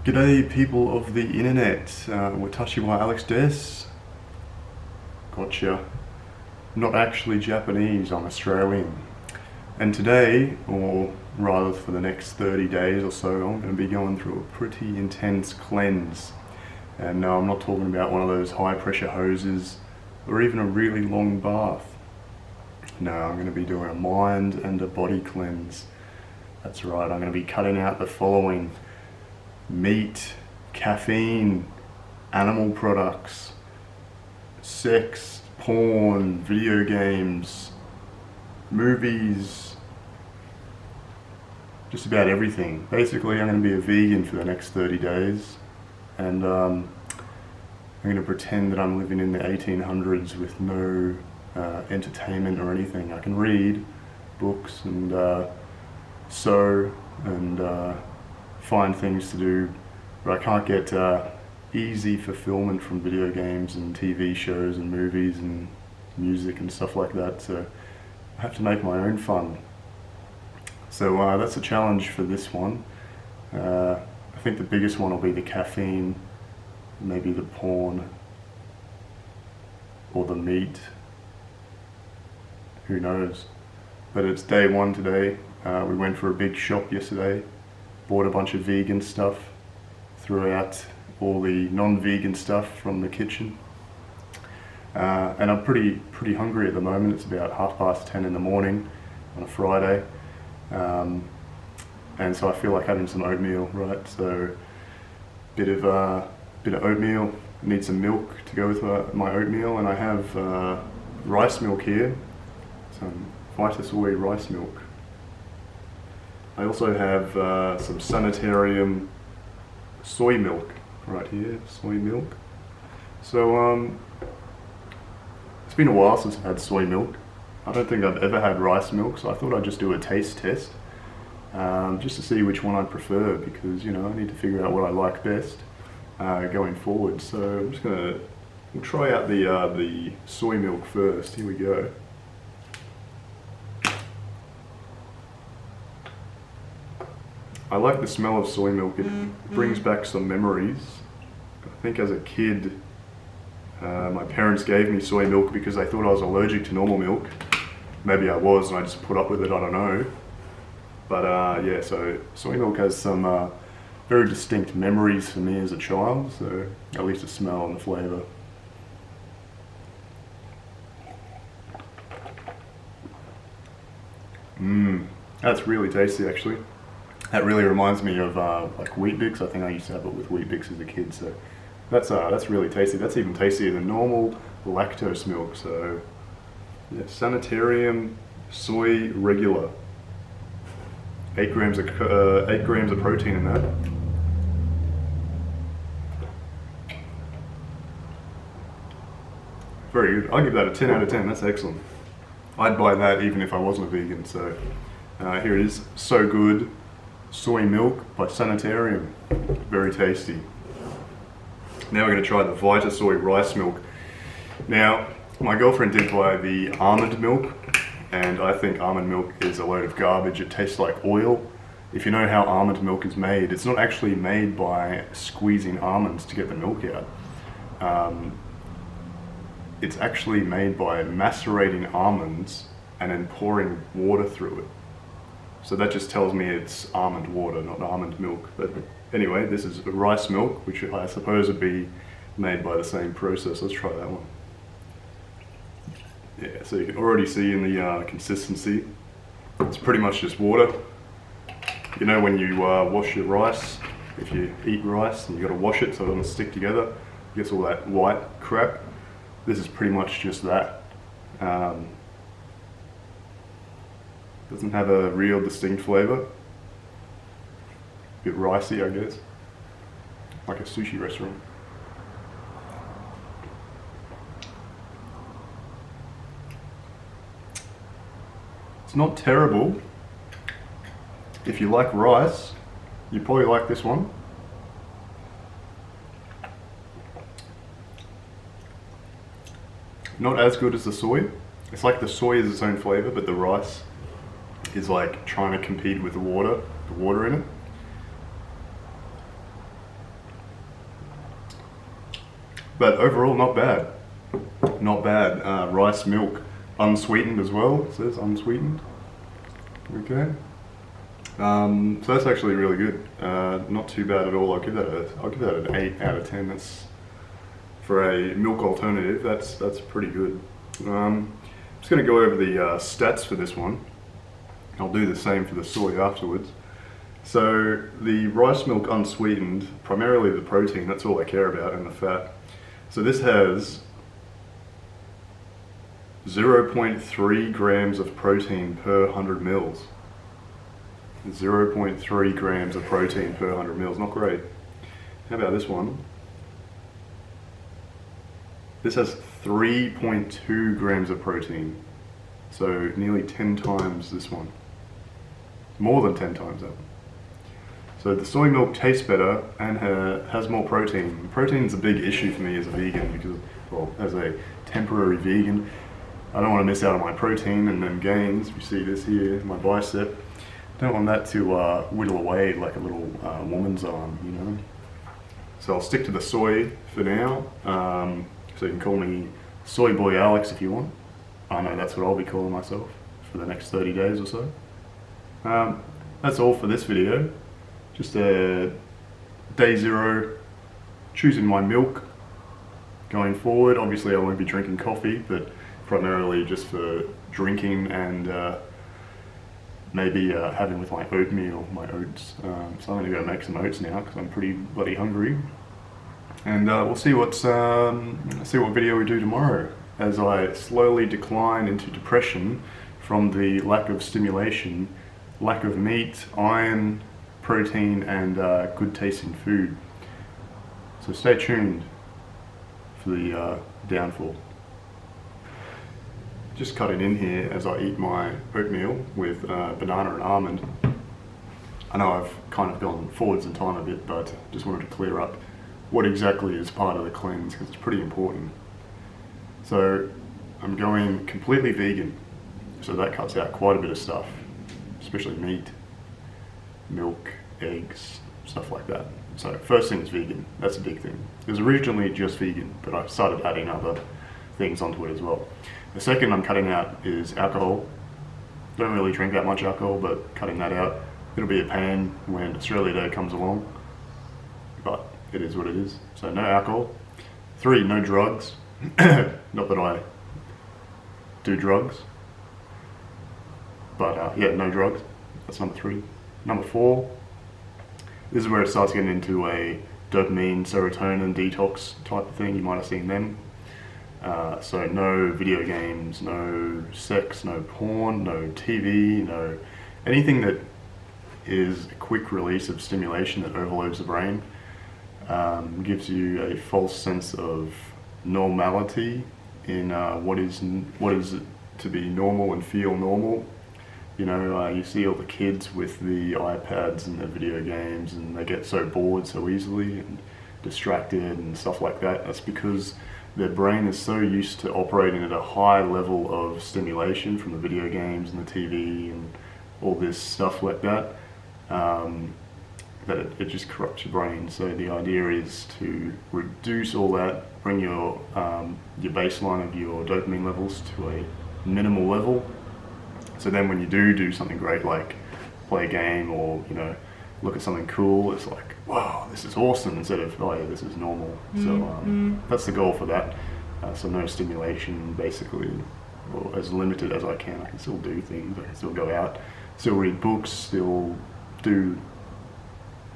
G'day people of the internet, Watashi wa Alex des. Gotcha. Not actually Japanese, I'm Australian. And today, or rather for the next 30 days or so, I'm going to be going through a pretty intense cleanse. And no, I'm not talking about one of those high pressure hoses or even a really long bath. No, I'm going to be doing a mind and a body cleanse. That's right, I'm going to be cutting out the following: meat, caffeine, animal products, sex, porn, video games, movies, just about everything. Basically, I'm going to be a vegan for the next 30 days, and I'm going to pretend that I'm living in the 1800s with no entertainment or anything. I can read books and sew and find things to do, but I can't get easy fulfillment from video games and TV shows and movies and music and stuff like that, so I have to make my own fun. So that's a challenge for this one. I think the biggest one will be the caffeine, maybe the porn, or the meat. Who knows? But it's day one today. We went for a big shop yesterday, bought a bunch of vegan stuff, threw out all the non-vegan stuff from the kitchen, and I'm pretty hungry at the moment. It's about 10:30 in the morning on a Friday, and so I feel like having some oatmeal, right? So bit of oatmeal. I need some milk to go with my oatmeal, and I have rice milk here, some Vitasoy rice milk. I also have some Sanitarium soy milk right here, soy milk. So it's been a while since I've had soy milk. I don't think I've ever had rice milk, so I thought I'd just do a taste test, just to see which one I prefer, because I need to figure out what I like best going forward. So I'm just we'll try out the soy milk first. Here we go. I like the smell of soy milk. It brings back some memories. I think as a kid, my parents gave me soy milk because they thought I was allergic to normal milk. Maybe I was and I just put up with it, I don't know. But yeah, so soy milk has some very distinct memories for me as a child, so at least the smell and the flavour. That's really tasty actually. That really reminds me of like Weet-Bix. I think I used to have it with Weet-Bix as a kid, so that's really tasty. That's even tastier than normal lactose milk. So yeah, Sanitarium soy regular. 8 grams of protein in that. Very good. I'll give that a 10 out of 10. That's excellent. I'd buy that even if I wasn't a vegan. So here it is. So good. Soy milk by Sanitarium. Very tasty. Now we're going to try the Vitasoy rice milk. Now, my girlfriend did buy the almond milk, and I think almond milk is a load of garbage. It tastes like oil. If you know how almond milk is made, it's not actually made by squeezing almonds to get the milk out. It's actually made by macerating almonds and then pouring water through it. So that just tells me it's almond water, not almond milk. But anyway, this is rice milk, which I suppose would be made by the same process. Let's try that one. Yeah, so you can already see in the consistency, it's pretty much just water. You know when you wash your rice, if you eat rice and you got to wash it so it doesn't stick together, it gets all that white crap. This is pretty much just that. Doesn't have a real distinct flavour. Bit ricey, I guess. Like a sushi restaurant. It's not terrible. If you like rice, you probably like this one. Not as good as the soy. It's like the soy is its own flavour, but the rice is like trying to compete with the water in it. But overall, not bad. Not bad. Rice milk, unsweetened as well. It says unsweetened. Okay. So that's actually really good. Not too bad at all. I'll give that an 8 out of 10. That's for a milk alternative. That's pretty good. I'm just going to go over the stats for this one. I'll do the same for the soy afterwards. So the rice milk unsweetened, primarily the protein, that's all I care about, and the fat. So this has 0.3 grams of protein per 100 mils. 0.3 grams of protein per 100 mils, not great. How about this one? This has 3.2 grams of protein. So nearly 10 times this one. More than 10 times that. So the soy milk tastes better and has more protein. Protein's a big issue for me as a vegan because, well, as a temporary vegan, I don't want to miss out on my protein and then gains. You see this here, my bicep. Don't want that to whittle away like a little woman's arm, you know. So I'll stick to the soy for now. So you can call me Soy Boy Alex if you want. I know that's what I'll be calling myself for the next 30 days or so. That's all for this video. Just a day 0, choosing my milk going forward. Obviously I won't be drinking coffee, but primarily just for drinking and maybe having with my oatmeal, my oats. So I'm gonna go make some oats now because I'm pretty bloody hungry. And we'll see what video we do tomorrow as I slowly decline into depression from the lack of stimulation, lack of meat, iron, protein, and good tasting food. So stay tuned for the downfall. Just cutting in here as I eat my oatmeal with banana and almond. I know I've kind of gone forwards in time a bit, but just wanted to clear up what exactly is part of the cleanse because it's pretty important. So I'm going completely vegan, so that cuts out quite a bit of stuff, especially meat, milk, eggs, stuff like that. So first thing is vegan, that's a big thing. It was originally just vegan, but I started adding other things onto it as well. The second I'm cutting out is alcohol. Don't really drink that much alcohol, but cutting that out, it'll be a pain when Australia Day comes along, but it is what it is. So no alcohol. 3, no drugs. Not that I do drugs, but yeah, no drugs. That's number 3. Number 4, this is where it starts getting into a dopamine, serotonin detox type of thing. You might have seen them. So no video games, no sex, no porn, no TV, no anything that is a quick release of stimulation that overloads the brain, gives you a false sense of normality in what is to be normal and feel normal. You know, you see all the kids with the iPads and the video games, and they get so bored so easily and distracted and stuff like that. That's because their brain is so used to operating at a high level of stimulation from the video games and the TV and all this stuff like that, that it just corrupts your brain. So the idea is to reduce all that, bring your baseline of your dopamine levels to a minimal level. So then when you do something great like play a game or, you know, look at something cool, it's like, wow, this is awesome, instead of, oh yeah, this is normal. So that's the goal for that. So no stimulation, basically, or as limited as I can. I can still do things, I can still go out, still read books, still do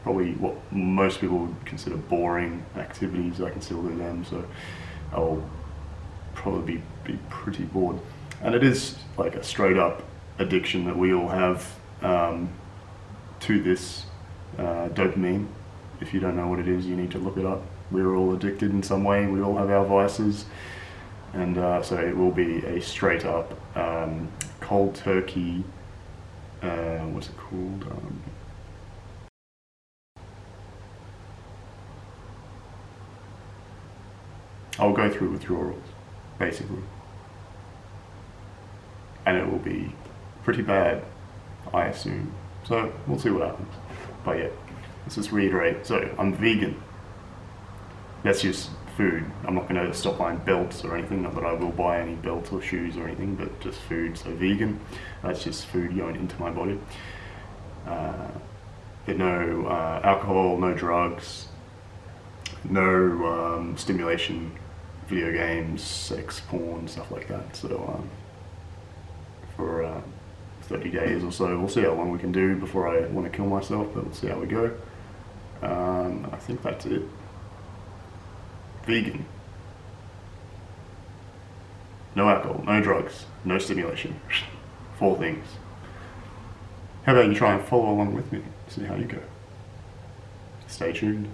probably what most people would consider boring activities. I can still do them, so I'll probably be pretty bored. And it is like a straight up addiction that we all have to this dopamine. If you don't know what it is, you need to look it up. We're all addicted in some way, we all have our vices, and so it will be a straight up cold turkey, what's it called? I'll go through withdrawals, basically. And it will be pretty bad, I assume. So we'll see what happens. But yeah, let's just reiterate. So I'm vegan. That's just food. I'm not going to stop buying belts or anything, not that I will buy any belts or shoes or anything, but just food. So vegan, that's just food going into my body. No alcohol, no drugs, no stimulation, video games, sex, porn, stuff like that. So for 30 days or so, we'll see how long we can do before I want to kill myself, but we'll see how we go. I think that's it. Vegan. No alcohol, no drugs, no stimulation. 4 things. How about you try and follow along with me, see how you go. Stay tuned.